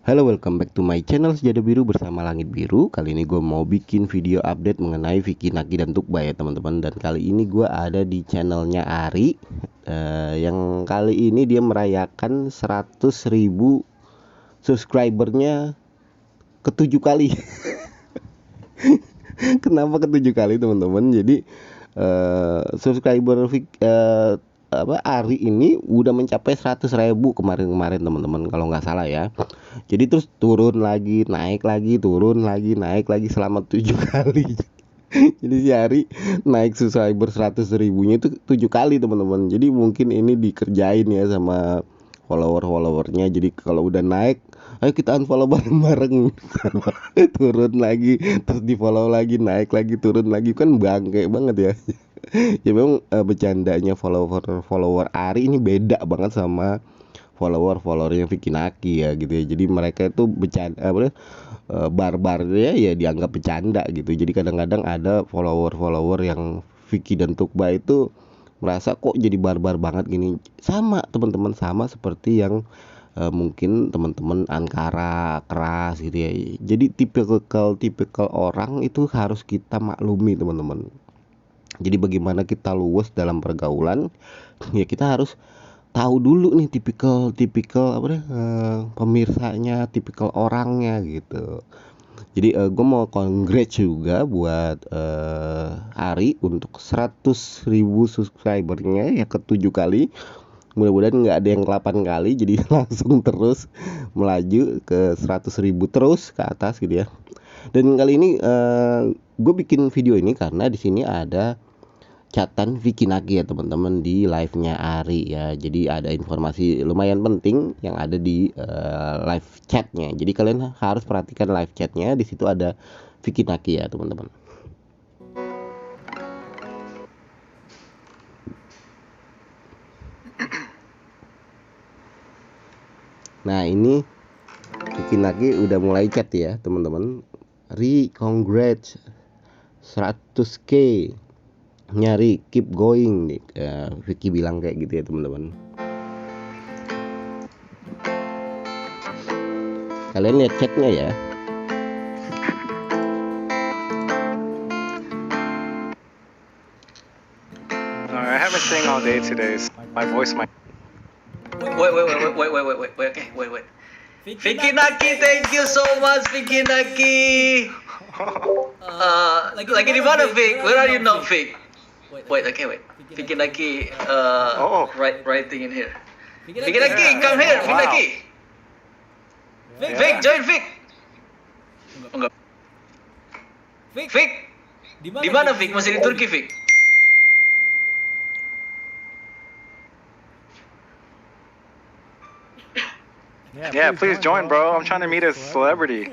Halo, welcome back to my channel Sejadah Biru bersama Langit Biru. Kali ini gue mau bikin video update mengenai Vicky Naki dan Tukba ya teman-teman. Dan kali ini gue ada di channelnya Ari, yang kali ini dia merayakan 100.000 subscribernya ke-7 kali. Kenapa ke-7 kali teman-teman? Jadi subscriber Ari ini udah mencapai 100.000 kemarin-kemarin teman-teman, kalau nggak salah ya. Jadi terus turun lagi, naik lagi, turun lagi, naik lagi selama 7 kali. Jadi si Ari naik subscriber 100.000-nya itu 7 kali teman-teman. Jadi mungkin ini dikerjain ya sama follower-followernya. Jadi kalau udah naik, ayo kita unfollow bareng-bareng. Turun lagi, terus di follow lagi, naik lagi, turun lagi, kan bangke banget ya. Ya memang bercandanya follower Ari ini beda banget sama followernya Vicky Naki ya gitu ya. Jadi mereka itu bercanda barbarnya ya dianggap bercanda gitu. Jadi kadang-kadang ada follower yang Vicky dan Tukba itu merasa kok jadi barbar banget gini. Sama teman-teman, sama seperti yang mungkin teman-teman Ankara keras gitu ya. Jadi tipikal orang itu harus kita maklumi teman-teman. Jadi bagaimana kita luwes dalam pergaulan, ya kita harus tahu dulu nih tipikal pemirsanya, tipikal orangnya gitu. Jadi gue mau congrats juga buat Ari untuk 100.000 subscribernya ya ke-7 kali. Mudah-mudahan nggak ada yang 8 kali, jadi langsung terus melaju ke 100.000 terus ke atas gitu ya. Dan kali ini gue bikin video ini karena di sini ada chatan Vicky Naki ya teman-teman di live-nya Ari ya. Jadi ada informasi lumayan penting yang ada di live chatnya. Jadi kalian harus perhatikan live chatnya. Di situ ada Vicky Naki ya teman-teman. Nah ini Vicky Naki udah mulai chat ya teman-teman. Congrats 100k, nyari keep going nih, Vicky bilang kayak gitu ya teman-teman. Kalian lihat chatnya ya. I haven't sing all day today, so my voice might. Wait. Okay, wait. Vicky Naki, thank you so much, Vicky Naki. Lagi di mana, Vic? Where are you now, Vic? Wait. Vicky Naki, writing in here. Vicky Naki, come here, Vicky Naki. Vic, join Vic. Enggak. Vic, di mana Vic? Masih di Turki, Vic? Yeah, please join, bro. I'm trying to meet a celebrity.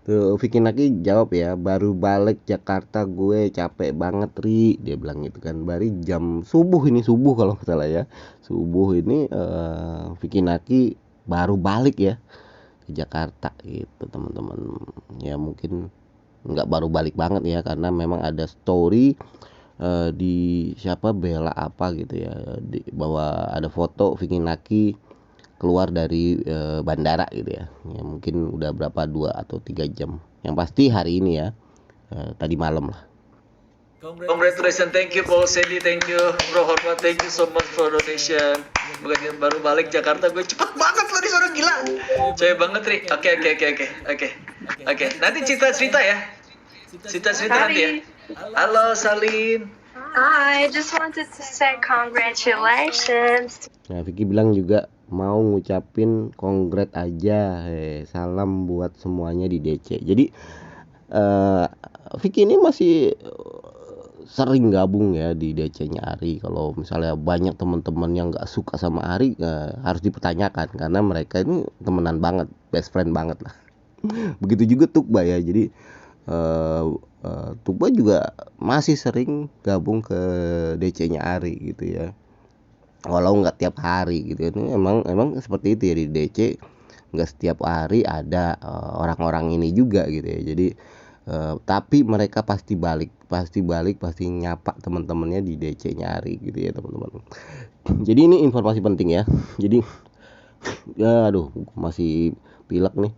Tuh Vicky Naki jawab ya, baru balik Jakarta gue capek banget Ri, dia bilang gitu kan. Baru jam subuh kalau nggak salah ya, subuh ini Vicky Naki baru balik ya ke Jakarta gitu teman-teman. Ya mungkin nggak baru balik banget ya, karena memang ada story di siapa Bella apa gitu ya, bahwa ada foto Vicky Naki keluar dari bandara gitu ya. Ya mungkin udah berapa 2 atau 3 jam. Yang pasti hari ini ya, tadi malam lah. Congratulations, thank you Paul Sandy, thank you Bro Hormat, thank you so much for donation. Bukan baru balik Jakarta, gue cepet banget loh, disuruh gila. Coy banget Ri. Oke. Nanti cerita ya. Cerita nanti ya. Halo Salin. I just wanted to say congratulations. Nah Vicky bilang juga mau ngucapin kongrat aja, salam buat semuanya di DC. Jadi Vicky ini masih sering gabung ya di DC-nya Ari. Kalau misalnya banyak teman-teman yang nggak suka sama Ari, harus dipertanyakan karena mereka ini temenan banget, best friend banget lah. Begitu juga Tukba ya. Jadi Tukba juga masih sering gabung ke DC-nya Ari gitu ya. Walau nggak tiap hari gitu. Ini emang seperti itu ya di DC. Nggak setiap hari ada orang-orang ini juga gitu ya. Jadi tapi mereka pasti balik pasti balik, pasti nyapa teman-temannya di DC-nya Ari gitu ya teman-teman. Jadi ini informasi penting ya. Jadi ya aduh masih pilek nih.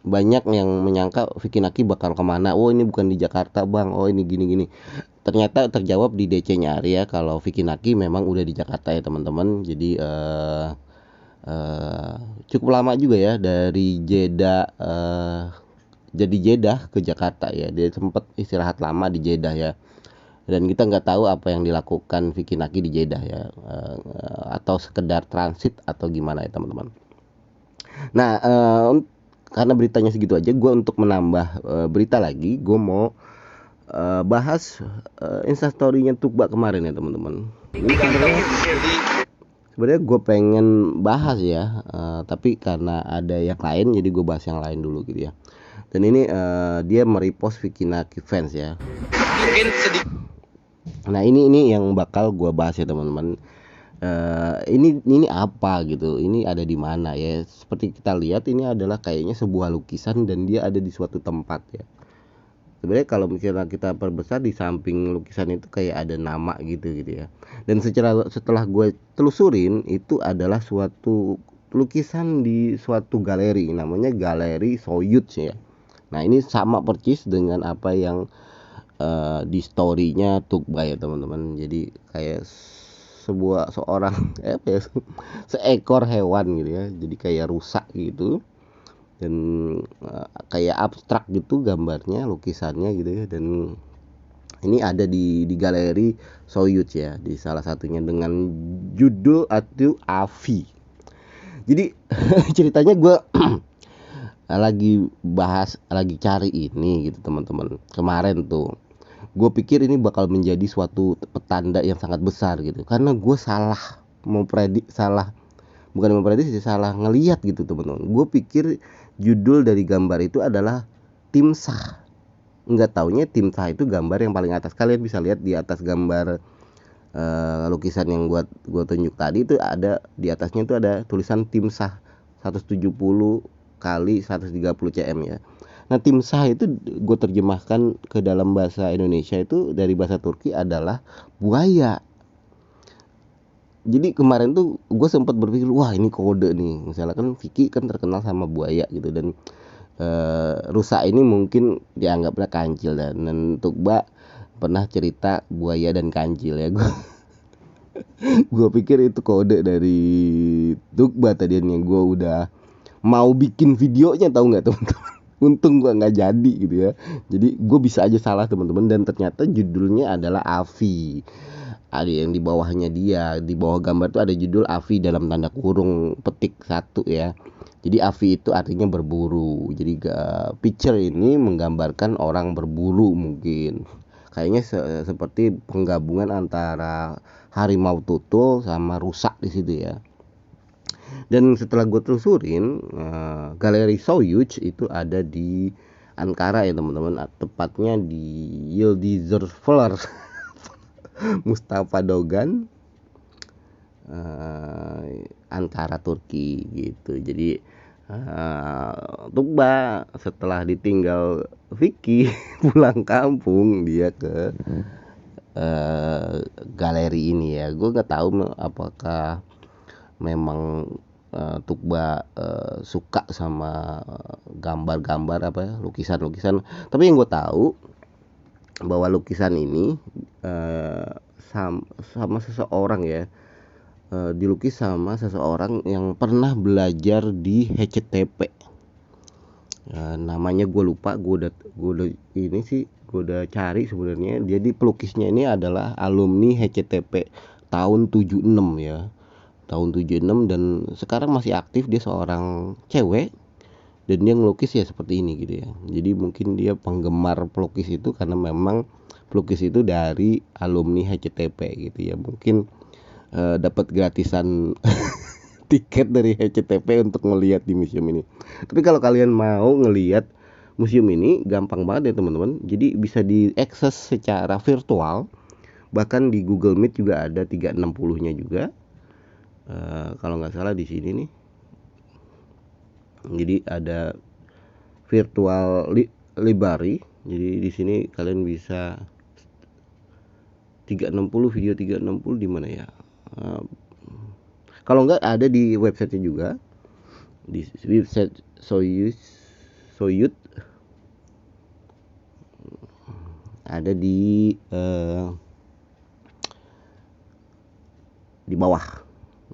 Banyak yang menyangka Vicky Naki bakal kemana. Oh ini bukan di Jakarta bang, oh ini gini-gini. Ternyata terjawab di DC-nya Ari ya, kalau Vicky Naki memang udah di Jakarta ya teman-teman. Jadi cukup lama juga ya dari Jeddah, jadi Jeddah ke Jakarta ya. Dia sempat istirahat lama di Jeddah ya. Dan kita nggak tahu apa yang dilakukan Vicky Naki di Jeddah ya, atau sekedar transit atau gimana ya teman-teman. Nah karena beritanya segitu aja, gue untuk menambah berita lagi, gue mau bahas instastorynya Tukba kemarin ya teman-teman. Ini sebenarnya gue pengen bahas ya, tapi karena ada yang lain jadi gue bahas yang lain dulu gitu ya. Dan ini dia merepost Vicky Naki fans ya. Nah ini yang bakal gue bahas ya teman-teman. Ini apa gitu, ini ada di mana ya? Seperti kita lihat ini adalah kayaknya sebuah lukisan dan dia ada di suatu tempat ya. Sebenarnya kalau misalnya kita perbesar, di samping lukisan itu kayak ada nama gitu ya. Dan setelah gue telusurin, itu adalah suatu lukisan di suatu galeri, namanya Galeri Soyuz ya. Nah ini sama persis dengan apa yang di story-nya Tukba ya teman-teman. Jadi kayak seorang seekor hewan gitu ya. Jadi kayak rusak gitu. Dan kayak abstrak gitu gambarnya, lukisannya gitu ya. Dan ini ada di galeri Soyuz ya, di salah satunya dengan judul atau Avi. Jadi ceritanya gue lagi cari ini gitu teman-teman. Kemarin tuh gue pikir ini bakal menjadi suatu petanda yang sangat besar gitu, karena gue salah ngelihat gitu teman-teman. Gue pikir judul dari gambar itu adalah Timsah. Nggak taunya Timsah itu gambar yang paling atas. Kalian bisa lihat di atas gambar lukisan yang gua tunjuk tadi, itu ada di atasnya itu ada tulisan Timsah 170 kali 130 cm ya. Nah Timsah itu gue terjemahkan ke dalam bahasa Indonesia itu dari bahasa Turki adalah buaya. Jadi kemarin tuh gue sempat berpikir, wah ini kode nih. Misalnya kan Vicky kan terkenal sama buaya gitu, dan rusa ini mungkin dianggapnya kancil, dan Tukba pernah cerita buaya dan kancil ya. Gue pikir itu kode dari Tukba tadinya. Gue udah mau bikin videonya, tahu nggak teman-teman? Untung gue nggak jadi gitu ya. Jadi gue bisa aja salah teman-teman, dan ternyata judulnya adalah Avi. Ada yang di bawahnya dia, di bawah gambar itu ada judul Avi dalam tanda kurung petik 1 ya. Jadi Avi itu artinya berburu. Jadi picture ini menggambarkan orang berburu mungkin. Kayaknya seperti penggabungan antara harimau tutul sama rusak di situ ya. Dan setelah gue telusurin, Galeri Soyuz itu ada di Ankara ya teman-teman, tepatnya di Yıldızlar Mustafa Dogan, Ankara Turki gitu. Jadi Tukba setelah ditinggal Vicky pulang kampung, dia ke galeri ini ya. Gue nggak tahu apakah memang Tukba suka sama gambar-gambar lukisan-lukisan. Tapi yang gue tahu bahwa lukisan ini sama seseorang ya, dilukis sama seseorang yang pernah belajar di HCTP. Namanya gue lupa, gue udah cari sebenarnya. Jadi pelukisnya ini adalah alumni HCTP tahun 76 ya. Tahun 76, dan sekarang masih aktif. Dia seorang cewek dan dia ngelukis ya seperti ini gitu ya. Jadi mungkin dia penggemar pelukis itu karena memang pelukis itu dari alumni HCTP gitu ya. Mungkin dapat gratisan tiket dari HCTP untuk ngelihat di museum ini. Tapi kalau kalian mau ngelihat museum ini gampang banget ya teman-teman. Jadi bisa diakses secara virtual. Bahkan di Google Meet juga ada 360-nya juga. Kalau nggak salah di sini nih. Jadi ada virtual Library. Jadi di sini kalian bisa 360 video 360 di mana ya? Kalau enggak ada di websitenya juga, di website Soyut ada di bawah.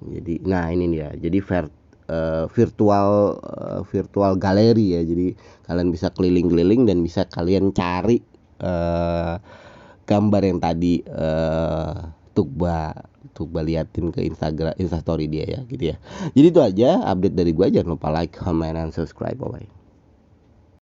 Jadi nah ini dia. Jadi virtual galeri ya. Jadi kalian bisa keliling-keliling dan bisa kalian cari gambar yang tadi Tukba liatin ke Instagram, Instastory dia ya gitu ya. Jadi itu aja update dari gua, jangan lupa like, comment, and subscribe. Bye.